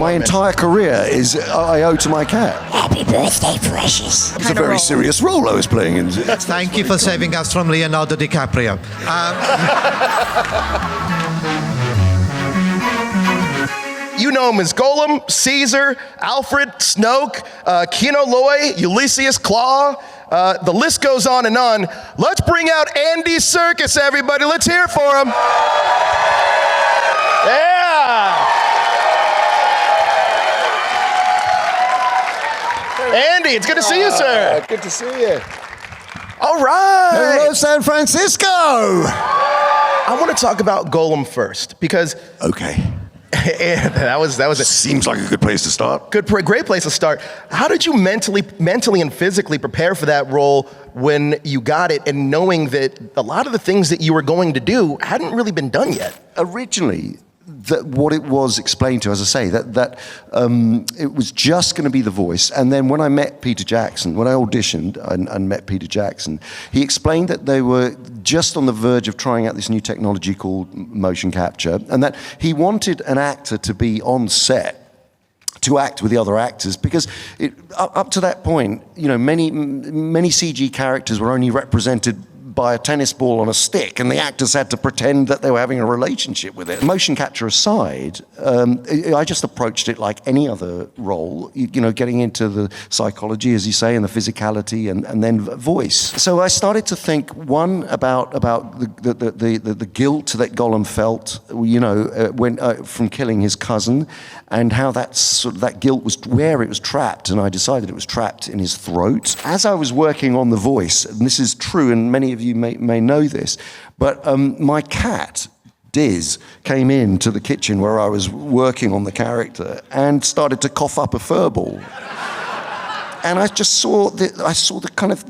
My entire career is I owe to my cat. Happy birthday, precious. It's a very serious role I was playing in. Thank you for saving us from Leonardo DiCaprio. You know him as Gollum, Caesar, Alfred, Snoke, Kino Loy, Ulysses Claw. The list goes on and on. Let's bring out Andy Serkis, everybody. Let's hear it for him. Yeah. Andy, it's good to see you, sir. Good to see you. All right. Hello, San Francisco. I want to talk about Gollum first because Okay. that was it. Seems like a good place to start. Great place to start. How did you mentally and physically prepare for that role when you got it, and knowing that a lot of the things that you were going to do hadn't really been done yet? Originally, what it was explained to, as I say, that it was just going to be the voice. And then when I met Peter Jackson, when I auditioned and met Peter Jackson, he explained that they were just on the verge of trying out this new technology called motion capture, and that he wanted an actor to be on set to act with the other actors, because up to that point, you know, many CG characters were only represented by a tennis ball on a stick, and the actors had to pretend that they were having a relationship with it. Motion capture aside, I just approached it like any other role, you know, getting into the psychology, as you say, and the physicality, and then voice. So I started to think, one, about the guilt that Gollum felt, you know, when from killing his cousin, and how that guilt was where it was trapped, and I decided it was trapped in his throat. As I was working on the voice, and this is true, and many of you may know this, but my cat, Diz, came into the kitchen where I was working on the character and started to cough up a furball. And I just saw the kind of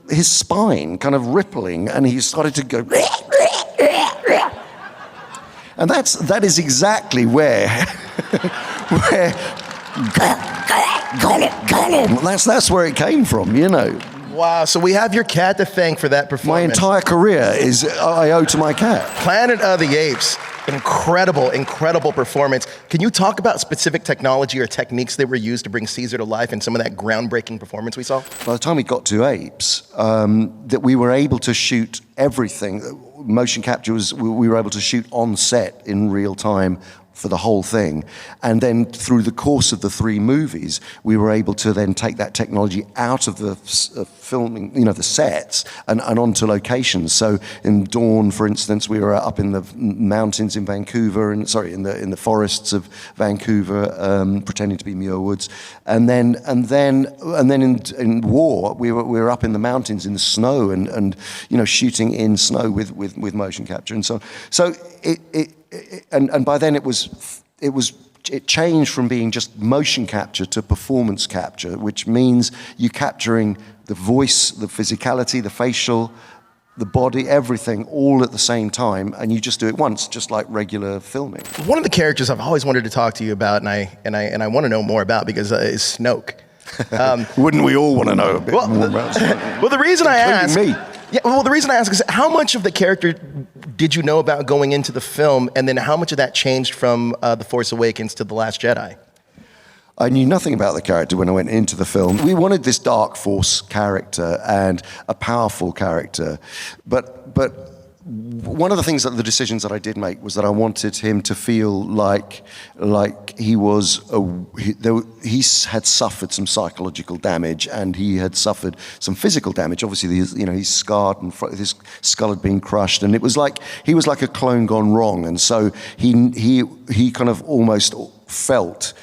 his spine kind of rippling, and he started to go. And that is exactly where that's where it came from, you know. Wow, so we have your cat to thank for that performance. My entire career is I owe to my cat. Planet of the Apes, incredible performance. Can you talk about specific technology or techniques that were used to bring Caesar to life and some of that groundbreaking performance we saw? By the time we got to Apes, that we were able to shoot everything. Motion capture we were able to shoot on set in real time for the whole thing. And then through the course of the 3 movies, we were able to then take that technology out of the filming, you know, the sets, and onto locations. So in Dawn, for instance, we were up in the mountains in Vancouver, in the forests of Vancouver, pretending to be Muir Woods. And then in War, we were up in the mountains in the snow, and you know, shooting in snow with motion capture and so on. So and by then it changed from being just motion capture to performance capture, which means you capturing the voice, the physicality, the facial, the body, everything, all at the same time, and you just do it once, just like regular filming. One of the characters I've always wanted to talk to you about, and I want to know more about, because is Snoke. Wouldn't we all want to know a bit more about Snoke? Well, the reason I ask, me. Yeah, well, the reason I ask is, how much of the character did you know about going into the film, and then how much of that changed from The Force Awakens to The Last Jedi? I knew nothing about the character when I went into the film. We wanted this dark force character and a powerful character, but one of the things, the decisions that I did make, was that I wanted him to feel like he had suffered some psychological damage, and he had suffered some physical damage. Obviously, you know, he's scarred and his skull had been crushed, and it was like he was like a clone gone wrong, and so he kind of almost felt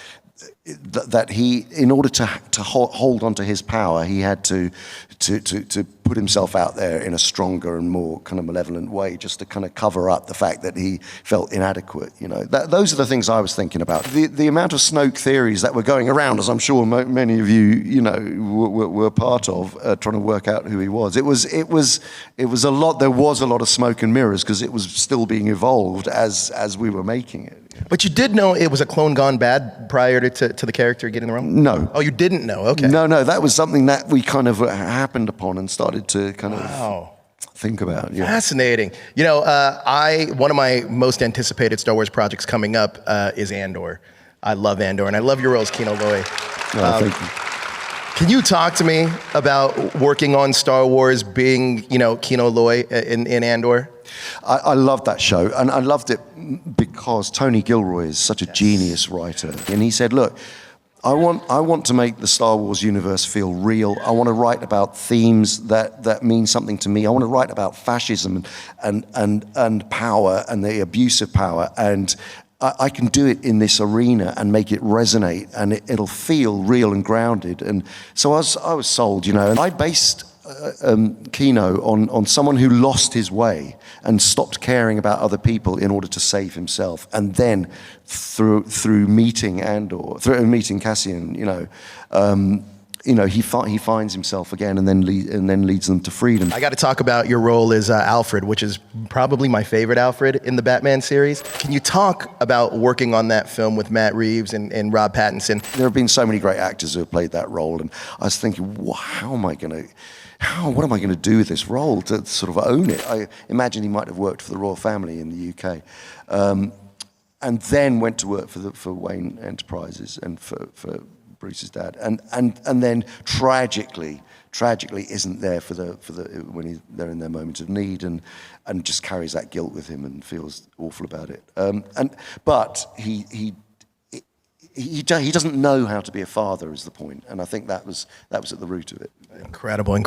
that he, in order to hold on to his power, he had to put himself out there in a stronger and more kind of malevolent way, just to kind of cover up the fact that he felt inadequate. You know, those are the things I was thinking about. The amount of Snoke theories that were going around, as I'm sure many of you know, were part of, trying to work out who he was. It was a lot. There was a lot of smoke and mirrors, because it was still being evolved as we were making it. But you did know it was a clone gone bad prior to the character getting the role? No. Oh, you didn't know? Okay. No, that was something that we kind of happened upon and started to kind of think about. Yeah. Fascinating. You know, one of my most anticipated Star Wars projects coming up is Andor. I love Andor, and I love your role as Kino Loy. Thank you. Can you talk to me about working on Star Wars, being, Kino Loy in Andor? I loved that show, and I loved it because Tony Gilroy is such a genius writer. And he said, look, I want to make the Star Wars universe feel real. I want to write about themes that mean something to me. I want to write about fascism and power and the abuse of power. And I can do it in this arena and make it resonate, and it'll feel real and grounded. And so I was sold, And I based Kino on someone who lost his way and stopped caring about other people in order to save himself. And then through meeting meeting Cassian, he finds himself again, and then leads them to freedom. I got to talk about your role as Alfred, which is probably my favorite Alfred in the Batman series. Can you talk about working on that film with Matt Reeves and Rob Pattinson? There have been so many great actors who have played that role, and I was thinking, what am I going to do with this role to sort of own it? I imagine he might have worked for the royal family in the UK, and then went to work for Wayne Enterprises and for Bruce's dad, and then tragically isn't there for the when they're in their moment of need, and just carries that guilt with him and feels awful about it. But he doesn't know how to be a father is the point, and I think that was at the root of it. Incredible.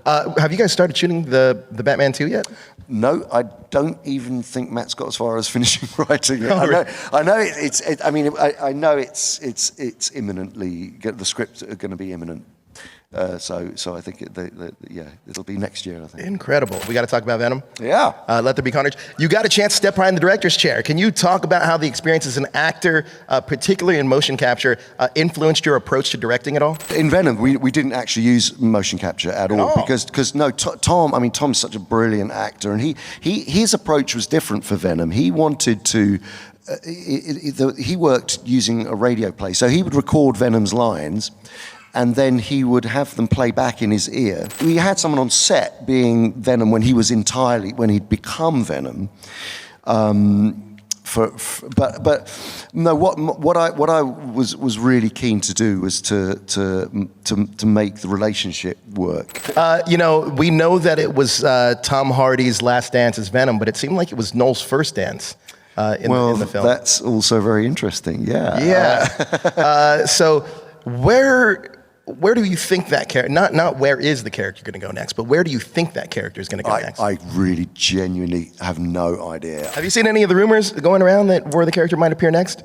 Have you guys started shooting the Batman 2 yet? No, I don't even think Matt's got as far as finishing writing it. Oh, I know it's imminently. The scripts are going to be imminent. So I think it'll be next year, I think. Incredible. We got to talk about Venom. Yeah. Let There Be Carnage. You got a chance to step behind the director's chair. Can you talk about how the experience as an actor, particularly in motion capture, influenced your approach to directing at all? In Venom, we didn't actually use motion capture at all because Tom's such a brilliant actor, and his approach was different for Venom. He wanted to. He worked using a radio play, so he would record Venom's lines, and then he would have them play back in his ear. We had someone on set being Venom when he'd become Venom. What I was really keen to do was to make the relationship work. We know that it was Tom Hardy's last dance as Venom, but it seemed like it was Noel's first dance in the film. That's also very interesting. Yeah. Yeah. So where do you think that character, not where is the character going to go next, but where do you think that character is going to go next? I really genuinely have no idea. Have you seen any of the rumors going around that where the character might appear next?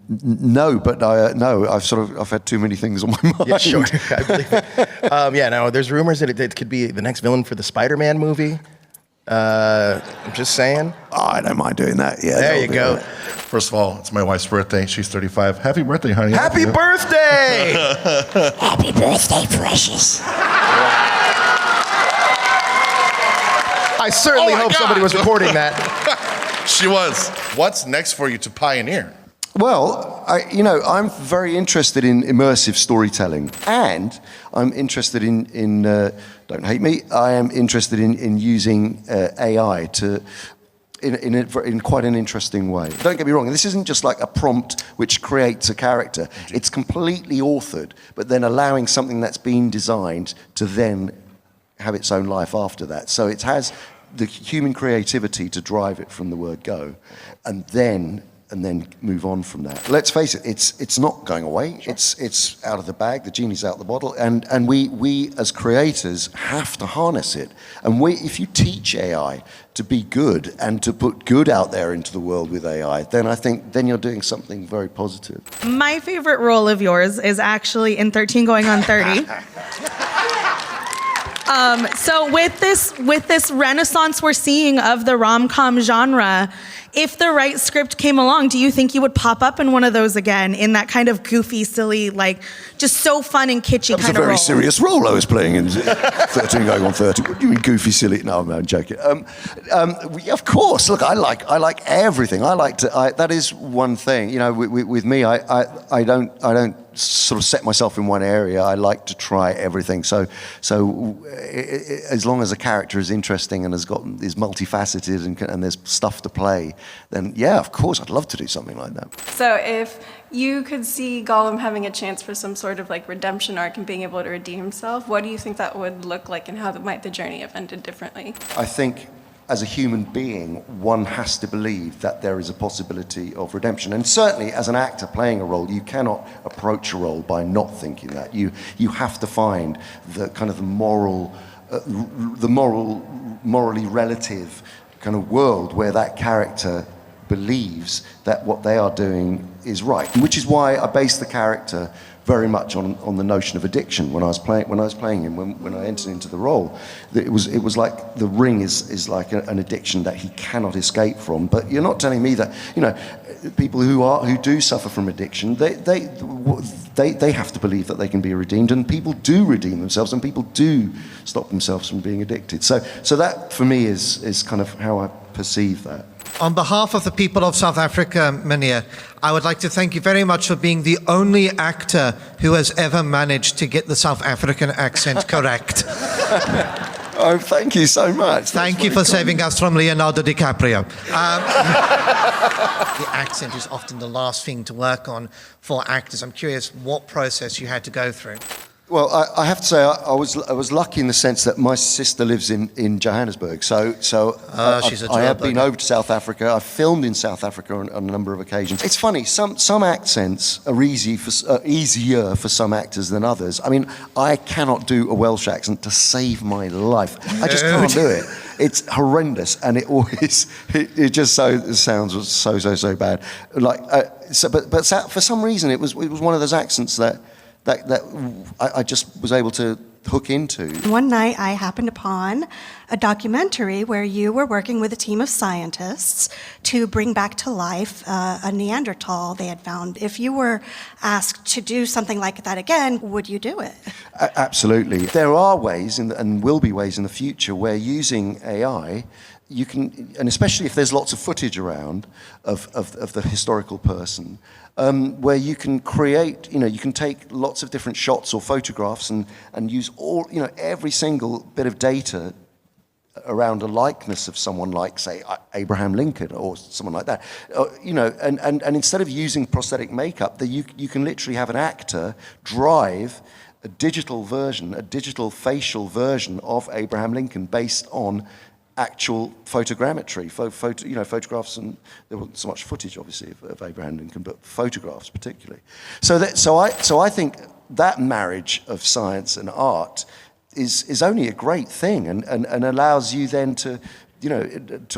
No, but I've had too many things on my mind. Yeah, sure. I believe it. There's rumors that it could be the next villain for the Spider-Man movie. I'm just saying. Oh, I don't mind doing that. Yeah. There you go. First of all, it's my wife's birthday. She's 35. Happy birthday, honey. Happy birthday! Happy birthday, precious. I certainly hope somebody was recording that. She was. What's next for you to pioneer? Well, I'm very interested in immersive storytelling, and I'm interested in don't hate me, I am interested in using AI in quite an interesting way. Don't get me wrong, this isn't just like a prompt which creates a character. It's completely authored, but then allowing something that's been designed to then have its own life after that. So it has the human creativity to drive it from the word go, and then move on from that. Let's face it, it's not going away. Sure. It's out of the bag, the genie's out of the bottle, and we as creators have to harness it. And if you teach AI to be good and to put good out there into the world with AI, then I think you're doing something very positive. My favorite role of yours is actually in 13 Going on 30. So with this renaissance we're seeing of the rom-com genre, if the right script came along, do you think you would pop up in one of those again, in that kind of goofy, silly, like just so fun and kitschy kind of role? That was a very serious role I was playing in 13 Going on 30. What do you mean goofy, silly? No, I'm joking. Of course. Look, I like everything. That is one thing. With me, I don't sort of set myself in one area. I like to try everything. So as long as a character is interesting and is multifaceted and there's stuff to play, then yeah, of course, I'd love to do something like that. So if you could see Gollum having a chance for some sort of like redemption arc and being able to redeem himself, what do you think that would look like, and how might the journey have ended differently? I think as a human being, one has to believe that there is a possibility of redemption. And certainly as an actor playing a role, you cannot approach a role by not thinking that. You have to find the kind of morally relative kind of world where that character believes that what they are doing is right, which is why I based the character very much on the notion of addiction when I was playing him, when I entered into the role. It was like the ring is like an addiction that he cannot escape from. But you're not telling me that, you know, people who do suffer from addiction, they have to believe that they can be redeemed, and people do redeem themselves, and people do stop themselves from being addicted. So that for me is kind of how I perceive that. On behalf of the people of South Africa, Meneer, I would like to thank you very much for being the only actor who has ever managed to get the South African accent correct. Oh, thank you so much. Thank you for saving us from Leonardo DiCaprio. The accent is often the last thing to work on for actors. I'm curious what process you had to go through. Well, I have to say I was lucky in the sense that my sister lives in Johannesburg, so she's a I have been Joburger. over to South Africa. I've filmed in South Africa on a number of occasions. It's funny, some accents are easier for some actors than others. I mean, I cannot do a Welsh accent to save my life. I just can't do it. It's horrendous, and it just sounds so bad. Like, but for some reason it was one of those accents that I just was able to hook into. One night I happened upon a documentary where you were working with a team of scientists to bring back to life a Neanderthal they had found. If you were asked to do something like that again, would you do it? Absolutely. There are ways, and will be ways in the future, where using AI, you can, and especially if there's lots of footage around of the historical person, where you can create, you can take lots of different shots or photographs and use every single bit of data around a likeness of someone like, say, Abraham Lincoln or someone like that. And instead of using prosthetic makeup, you can literally have an actor drive a digital facial version of Abraham Lincoln based on actual photogrammetry, photographs, and there wasn't so much footage, obviously, of Abraham Lincoln, but photographs particularly. So I think that marriage of science and art is only a great thing, and allows you then to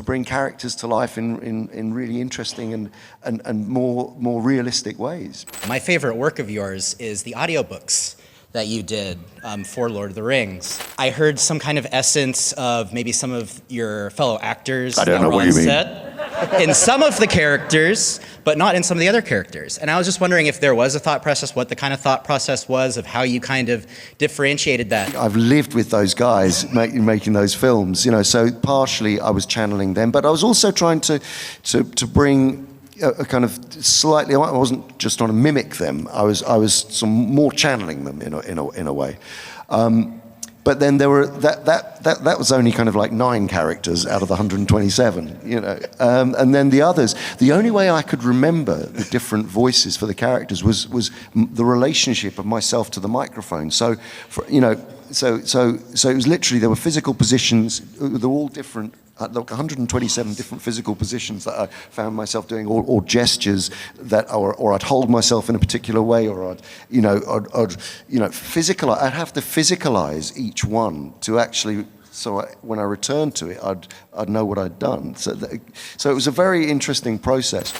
bring characters to life in really interesting and more realistic ways. My favorite work of yours is the audiobooks that you did for Lord of the Rings. I heard some kind of essence of maybe some of your fellow actors I don't know what you mean. set in some of the characters, but not in some of the other characters. And I was just wondering if there was a thought process, what the kind of thought process was of how you kind of differentiated that. I've lived with those guys making those films, so partially I was channeling them, but I was also trying to bring a kind of slightly, I wasn't just trying to mimic them, I was some more channeling them in a way. But then there were that was only kind of like 9 characters out of the 127, and then the others. The only way I could remember the different voices for the characters was the relationship of myself to the microphone. So, so it was literally, there were physical positions. They're all different. Like 127 different physical positions that I found myself doing, or gestures or I'd hold myself in a particular way, or I'd physicalize. I'd have to physicalize each one to actually, when I returned to it, I'd know what I'd done. So it was a very interesting process.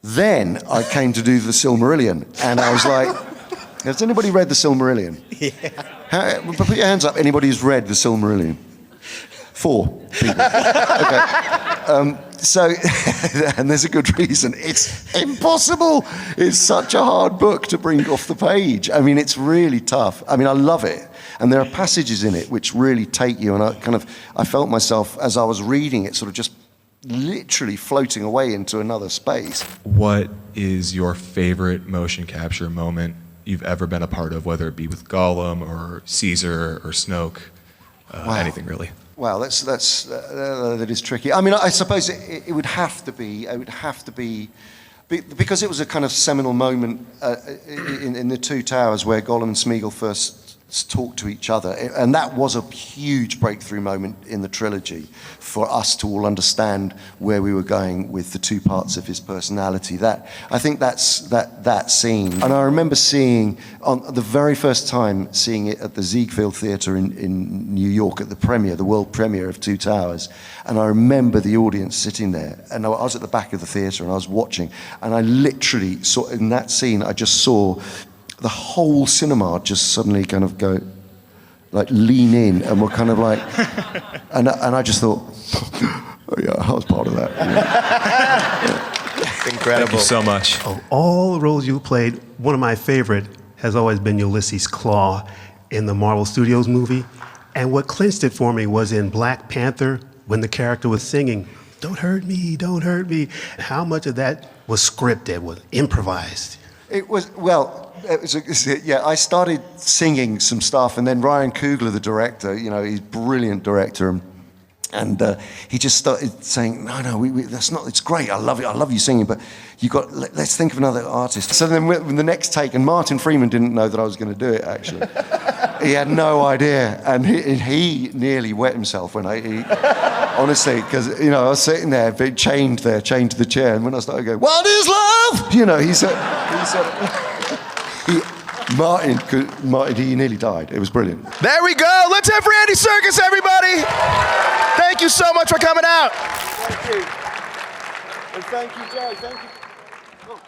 Then I came to do the Silmarillion, and I was like, has anybody read the Silmarillion? Yeah. Put your hands up. Anybody who's read the Silmarillion? 4 people. Okay. And there's a good reason. It's impossible. It's such a hard book to bring off the page. I mean, it's really tough. I mean, I love it. And there are passages in it which really take you, and I felt myself, as I was reading it, sort of just literally floating away into another space. What is your favorite motion capture moment you've ever been a part of, whether it be with Gollum or Caesar or Snoke, anything really? Well, that is tricky. I mean, I suppose it would have to be Because it was a kind of seminal moment in the Two Towers where Gollum and Smeagol first talked to each other, and that was a huge breakthrough moment in the trilogy for us to all understand where we were going with the two parts of his personality. I think that scene, and I remember seeing on the very first time seeing it at the Ziegfeld Theatre in New York at the premiere, the world premiere of Two Towers, and I remember the audience sitting there, and I was at the back of the theatre and I was watching, and I literally saw in that scene, I just saw the whole cinema just suddenly kind of go, like lean in, and we're kind of like, and I just thought, oh yeah, I was part of that. It's incredible. Thank you so much. Of all the roles you played, one of my favorite has always been Ulysses Claw in the Marvel Studios movie. And what clinched it for me was in Black Panther when the character was singing, "Don't hurt me, don't hurt me." How much of that was scripted, was improvised? It was, well, yeah, I started singing some stuff, and then Ryan Coogler, the director, he's a brilliant director, and he just started saying, no, that's not, it's great, I love you singing, but let's think of another artist. So then when the next take, and Martin Freeman didn't know that I was going to do it, actually. He had no idea, and he nearly wet himself when honestly, because, I was sitting there, chained to the chair, and when I started going, "What is love?" Martin, he nearly died. It was brilliant. There we go. Let's have for Andy Serkis, everybody. Thank you so much for coming out. Thank you. And thank you, Joe. Thank you. Oh.